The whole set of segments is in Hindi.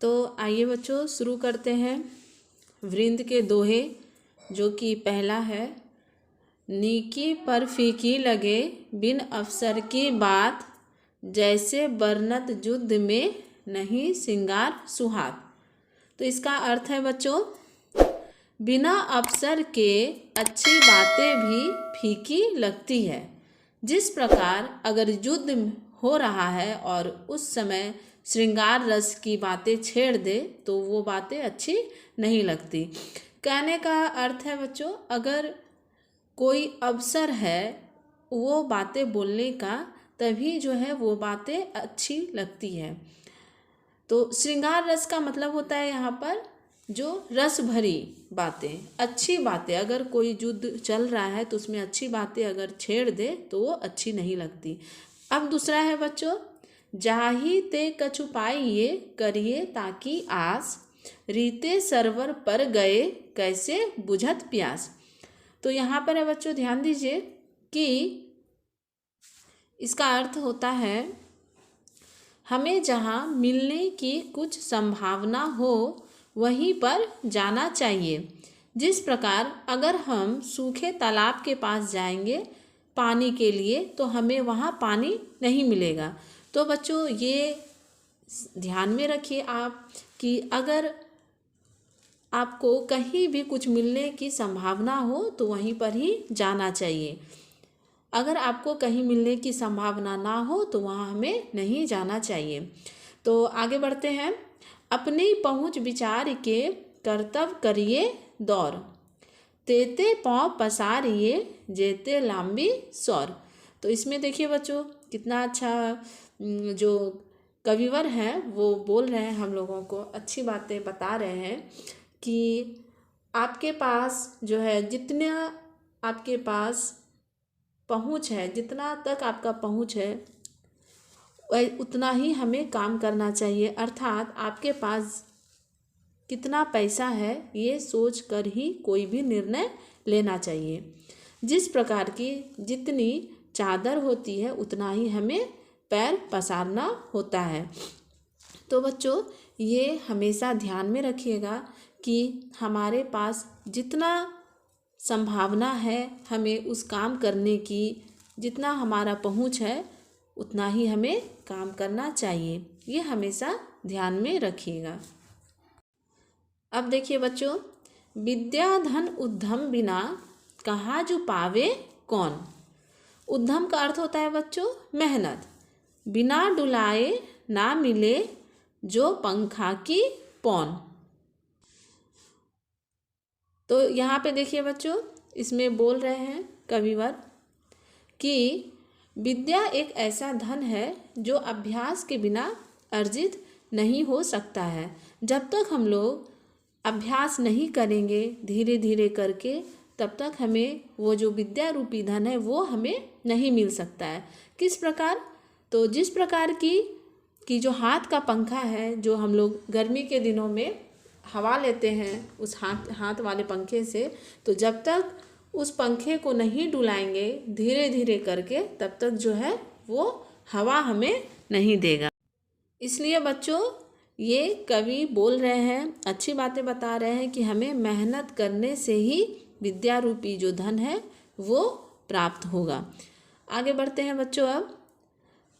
तो आइए बच्चों शुरू करते हैं वृंद के दोहे, जो कि पहला है। नीकी पर फीकी लगे बिन अवसर की बात, जैसे बरनत युद्ध में नहीं सिंगार सुहाग। तो इसका अर्थ है बच्चों, बिना अवसर के अच्छी बातें भी फीकी लगती है। जिस प्रकार अगर युद्ध हो रहा है और उस समय श्रृंगार रस की बातें छेड़ दे तो वो बातें अच्छी नहीं लगती। कहने का अर्थ है बच्चों, अगर कोई अवसर है वो बातें बोलने का, तभी जो है वो बातें अच्छी लगती है। तो श्रृंगार रस का मतलब होता है यहाँ पर जो रस भरी बातें, अच्छी बातें। अगर कोई युद्ध चल रहा है तो उसमें अच्छी बातें अगर छेड़ दे तो वो अच्छी नहीं लगती। अब दूसरा है बच्चों, जाही ते कछु पाइए करिए ताकि आस, रीते सरवर पर गए कैसे बुझत प्यास। तो यहाँ पर है बच्चों, ध्यान दीजिए कि इसका अर्थ होता है हमें जहाँ मिलने की कुछ संभावना हो वहीं पर जाना चाहिए। जिस प्रकार अगर हम सूखे तालाब के पास जाएंगे पानी के लिए तो हमें वहाँ पानी नहीं मिलेगा। तो बच्चों ये ध्यान में रखिए आप कि अगर आपको कहीं भी कुछ मिलने की संभावना हो तो वहीं पर ही जाना चाहिए। अगर आपको कहीं मिलने की संभावना ना हो तो वहाँ हमें नहीं जाना चाहिए। तो आगे बढ़ते हैं। अपनी पहुँच विचार के कर्तव्य करिए दौर, तेते पाँव पसारिए जेते लांबी सौर। तो इसमें देखिए बच्चों कितना अच्छा जो कविवर हैं वो बोल रहे हैं, हम लोगों को अच्छी बातें बता रहे हैं कि आपके पास जो है, जितना आपके पास पहुँच है, जितना तक आपका पहुँच है उतना ही हमें काम करना चाहिए। अर्थात आपके पास कितना पैसा है ये सोच कर ही कोई भी निर्णय लेना चाहिए। जिस प्रकार की जितनी चादर होती है उतना ही हमें पैर पसारना होता है। तो बच्चों ये हमेशा ध्यान में रखिएगा कि हमारे पास जितना संभावना है हमें उस काम करने की, जितना हमारा पहुँच है उतना ही हमें काम करना चाहिए। ये हमेशा ध्यान में रखिएगा। अब देखिए बच्चों, विद्या धन उद्यम बिना कहाँ जो पावे कौन। उद्यम का अर्थ होता है बच्चों मेहनत। बिना डुलाए ना मिले जो पंखा की पौन। तो यहाँ पे देखिए बच्चों, इसमें बोल रहे हैं कविवर कि विद्या एक ऐसा धन है जो अभ्यास के बिना अर्जित नहीं हो सकता है। जब तक हम लोग अभ्यास नहीं करेंगे धीरे धीरे करके, तब तक हमें वो जो विद्या रूपी धन है वो हमें नहीं मिल सकता है। किस प्रकार? तो जिस प्रकार की जो हाथ का पंखा है, जो हम लोग गर्मी के दिनों में हवा लेते हैं उस हाथ वाले पंखे से, तो जब तक उस पंखे को नहीं डुलाएंगे धीरे धीरे करके, तब तक जो है वो हवा हमें नहीं देगा। इसलिए बच्चों ये कवि बोल रहे हैं, अच्छी बातें बता रहे हैं कि हमें मेहनत करने से ही विद्या रूपी जो धन है वो प्राप्त होगा। आगे बढ़ते हैं बच्चों। अब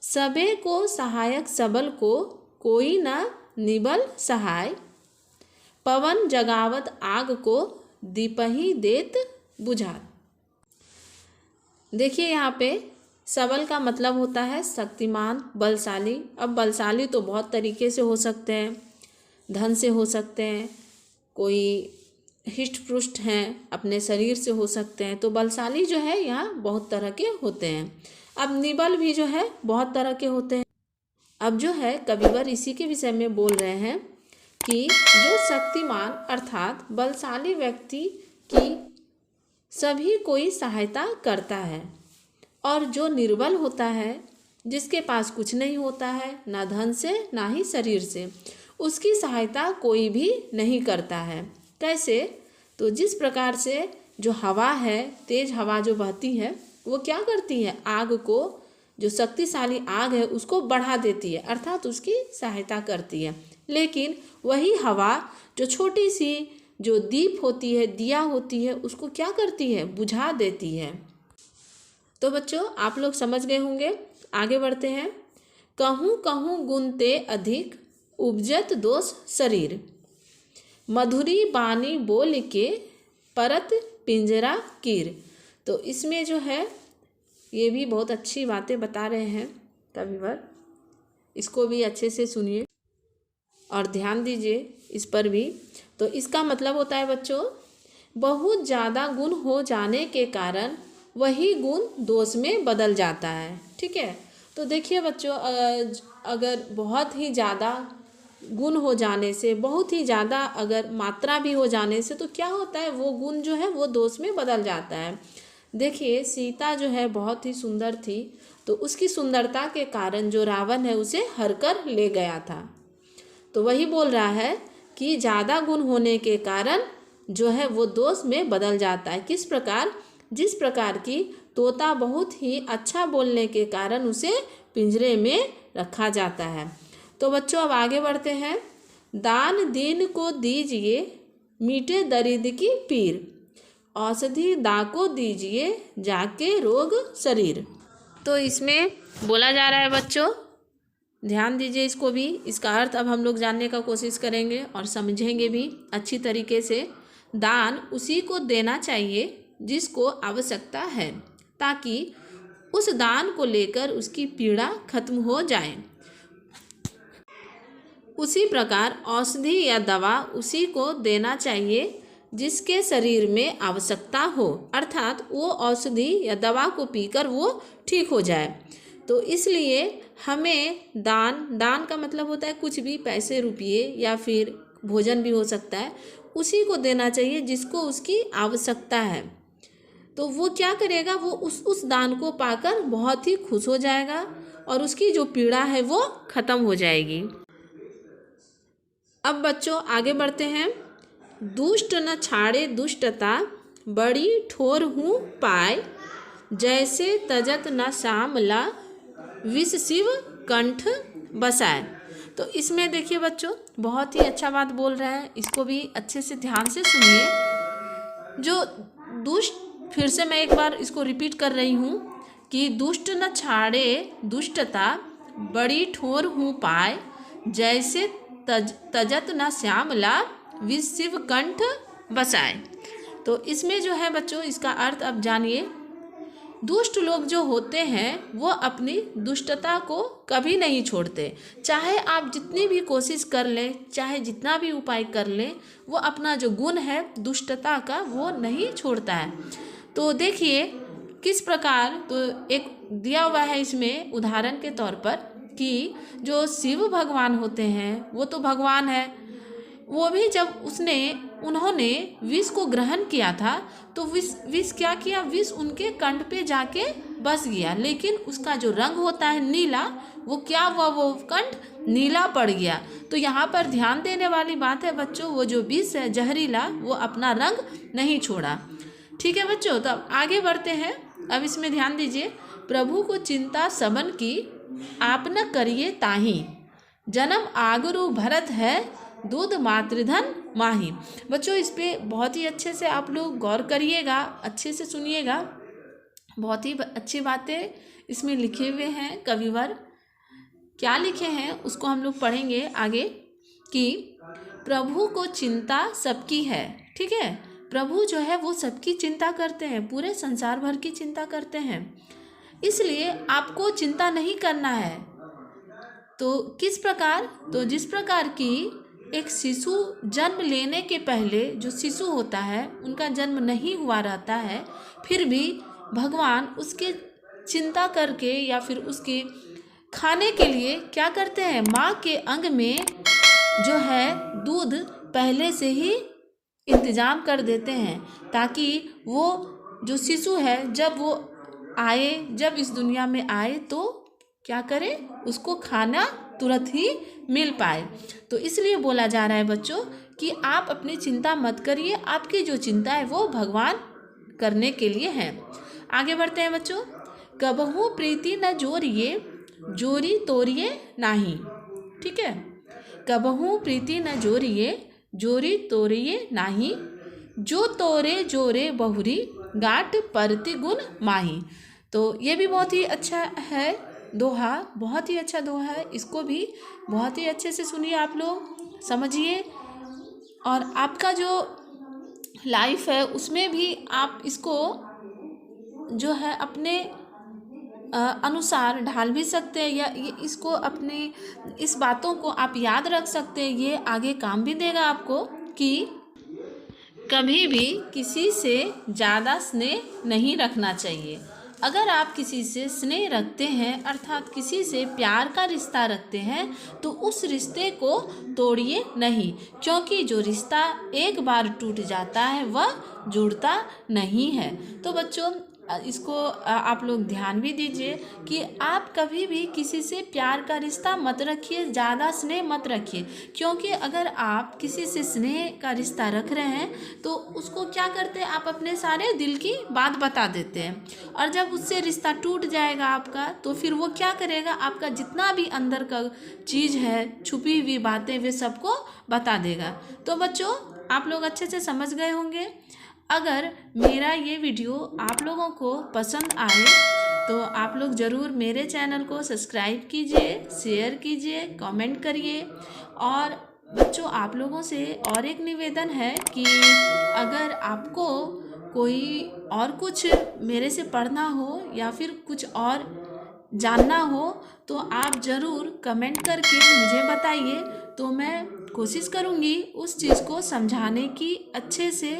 सबे को सहायक सबल को कोई न निबल सहाय, पवन जगावत आग को दीपहि देत बुझा। देखिए यहाँ पे सबल का मतलब होता है शक्तिमान, बलशाली। अब बलशाली तो बहुत तरीके से हो सकते हैं, धन से हो सकते हैं, कोई हिष्ट पुष्ट हैं अपने शरीर से हो सकते हैं। तो बलशाली जो है यहाँ बहुत तरह के होते हैं। अब निबल भी जो है बहुत तरह के होते हैं। अब जो है कविवर इसी के विषय में बोल रहे हैं कि जो शक्तिमान अर्थात बलशाली व्यक्ति की सभी कोई सहायता करता है, और जो निर्बल होता है, जिसके पास कुछ नहीं होता है, ना धन से ना ही शरीर से, उसकी सहायता कोई भी नहीं करता है। कैसे? तो जिस प्रकार से जो हवा है, तेज हवा जो बहती है, वो क्या करती है, आग को, जो शक्तिशाली आग है उसको बढ़ा देती है, अर्थात उसकी सहायता करती है। लेकिन वही हवा जो छोटी सी जो दीप होती है, दिया होती है, उसको क्या करती है, बुझा देती है। तो बच्चों आप लोग समझ गए होंगे। आगे बढ़ते हैं। कहूँ कहूँ गुण ते अधिक, उपजत दोष शरीर, मधुरी बानी बोल के, परत पिंजरा कीर। तो इसमें जो है ये भी बहुत अच्छी बातें बता रहे हैं कविवर, इसको भी अच्छे से सुनिए और ध्यान दीजिए इस पर भी। तो इसका मतलब होता है बच्चों, बहुत ज़्यादा गुण हो जाने के कारण वही गुण दोष में बदल जाता है। ठीक है, तो देखिए बच्चों, अगर बहुत ही ज़्यादा गुण हो जाने से, बहुत ही ज़्यादा अगर मात्रा भी हो जाने से, तो क्या होता है, वो गुण जो है वो दोष में बदल जाता है। देखिए सीता जो है बहुत ही सुंदर थी, तो उसकी सुंदरता के कारण जो रावण है उसे हर कर ले गया था। तो वही बोल रहा है कि ज़्यादा गुण होने के कारण जो है वो दोष में बदल जाता है। किस प्रकार, जिस प्रकार की तोता बहुत ही अच्छा बोलने के कारण उसे पिंजरे में रखा जाता है। तो बच्चों अब आगे बढ़ते हैं। दान दीन को दीजिए, मीठे दर्द की पीर, औषधि दा को दीजिए, जाके रोग शरीर। तो इसमें बोला जा रहा है बच्चों, ध्यान दीजिए इसको भी, इसका अर्थ अब हम लोग जानने का कोशिश करेंगे और समझेंगे भी अच्छी तरीके से। दान उसी को देना चाहिए जिसको आवश्यकता है, ताकि उस दान को लेकर उसकी पीड़ा खत्म हो जाए। उसी प्रकार औषधि या दवा उसी को देना चाहिए जिसके शरीर में आवश्यकता हो, अर्थात वो औषधि या दवा को पीकर वो ठीक हो जाए। तो इसलिए हमें दान का मतलब होता है कुछ भी, पैसे रुपये या फिर भोजन भी हो सकता है, उसी को देना चाहिए जिसको उसकी आवश्यकता है। तो वो क्या करेगा, वो उस दान को पाकर बहुत ही खुश हो जाएगा और उसकी जो पीड़ा है वो खत्म हो जाएगी। अब बच्चों आगे बढ़ते हैं। दुष्ट न छाड़े दुष्टता, बड़ी ठोर हूँ पाए, जैसे तजत न श्यामला, विष शिव कंठ बसाए। तो इसमें देखिए बच्चों बहुत ही अच्छा बात बोल रहे हैं, इसको भी अच्छे से ध्यान से सुनिए। जो दुष्ट, फिर से मैं एक बार इसको रिपीट कर रही हूँ कि दुष्ट न छाड़े दुष्टता, बड़ी ठोर हूँ पाए, जैसे तजत न श्यामला, विष शिव कंठ बसाए। तो इसमें जो है बच्चों इसका अर्थ अब जानिए। दुष्ट लोग जो होते हैं वो अपनी दुष्टता को कभी नहीं छोड़ते, चाहे आप जितनी भी कोशिश कर लें, चाहे जितना भी उपाय कर लें, वो अपना जो गुण है दुष्टता का वो नहीं छोड़ता है। तो देखिए किस प्रकार, तो एक दिया हुआ है इसमें उदाहरण के तौर पर कि जो शिव भगवान होते हैं वो तो भगवान है, वो भी जब उन्होंने विष को ग्रहण किया था तो विष क्या किया, विष उनके कंठ पे जाके बस गया, लेकिन उसका जो रंग होता है नीला, वो क्या हुआ, वो कंठ नीला पड़ गया। तो यहाँ पर ध्यान देने वाली बात है बच्चों, वो जो विष है जहरीला वो अपना रंग नहीं छोड़ा। ठीक है बच्चों, तो अब आगे बढ़ते हैं। अब इसमें ध्यान दीजिए। प्रभु को चिंता सबन की, आप न करिए ताही, जन्म आगुरु भरत है, दूध मातृधन माही। बच्चों इस पे बहुत ही अच्छे से आप लोग गौर करिएगा, अच्छे से सुनिएगा, बहुत ही अच्छी बातें इसमें लिखे हुए हैं कविवर। क्या लिखे हैं उसको हम लोग पढ़ेंगे आगे कि प्रभु को चिंता सबकी है। ठीक है, प्रभु जो है वो सबकी चिंता करते हैं, पूरे संसार भर की चिंता करते हैं, इसलिए आपको चिंता नहीं करना है। तो किस प्रकार, तो जिस प्रकार की एक शिशु जन्म लेने के पहले जो शिशु होता है उनका जन्म नहीं हुआ रहता है, फिर भी भगवान उसके चिंता करके या फिर उसके खाने के लिए क्या करते हैं, माँ के अंग में जो है दूध पहले से ही इंतजाम कर देते हैं, ताकि वो जो शिशु है जब वो आए, जब इस दुनिया में आए तो क्या करे, उसको खाना तुरंत ही मिल पाए। तो इसलिए बोला जा रहा है बच्चों कि आप अपनी चिंता मत करिए, आपकी जो चिंता है वो भगवान करने के लिए है। आगे बढ़ते हैं बच्चों। कबहू प्रीति न जोरिए, जोरी तोरिए नाही। ठीक है, कबहू प्रीति न जोरिए, जोरी तोरिए नाही, जो तोरे जोरे बहुरी, गाठ परति गुण माही। तो ये भी बहुत ही अच्छा है दोहा, बहुत ही अच्छा दोहा है। इसको भी बहुत ही अच्छे से सुनिए, आप लोग समझिए, और आपका जो लाइफ है उसमें भी आप इसको जो है अपने अनुसार ढाल भी सकते हैं, या इसको अपने इस बातों को आप याद रख सकते हैं। ये आगे काम भी देगा आपको कि कभी भी किसी से ज़्यादा स्नेह नहीं रखना चाहिए। अगर आप किसी से स्नेह रखते हैं, अर्थात किसी से प्यार का रिश्ता रखते हैं, तो उस रिश्ते को तोड़िए नहीं, क्योंकि जो रिश्ता एक बार टूट जाता है वह जुड़ता नहीं है। तो बच्चों, इसको आप लोग ध्यान भी दीजिए कि आप कभी भी किसी से प्यार का रिश्ता मत रखिए, ज़्यादा स्नेह मत रखिए, क्योंकि अगर आप किसी से स्नेह का रिश्ता रख रहे हैं तो उसको क्या करते हैं, आप अपने सारे दिल की बात बता देते हैं, और जब उससे रिश्ता टूट जाएगा आपका, तो फिर वो क्या करेगा, आपका जितना भी अंदर का चीज़ है, छुपी हुई बातें, वे सबको बता देगा। तो बच्चों, आप लोग अच्छे से समझ गए होंगे। अगर मेरा ये वीडियो आप लोगों को पसंद आए तो आप लोग ज़रूर मेरे चैनल को सब्सक्राइब कीजिए, शेयर कीजिए, कमेंट करिए। और बच्चों, आप लोगों से और एक निवेदन है कि अगर आपको कोई और कुछ मेरे से पढ़ना हो या फिर कुछ और जानना हो, तो आप ज़रूर कमेंट करके मुझे बताइए, तो मैं कोशिश करूँगी उस चीज़ को समझाने की अच्छे से।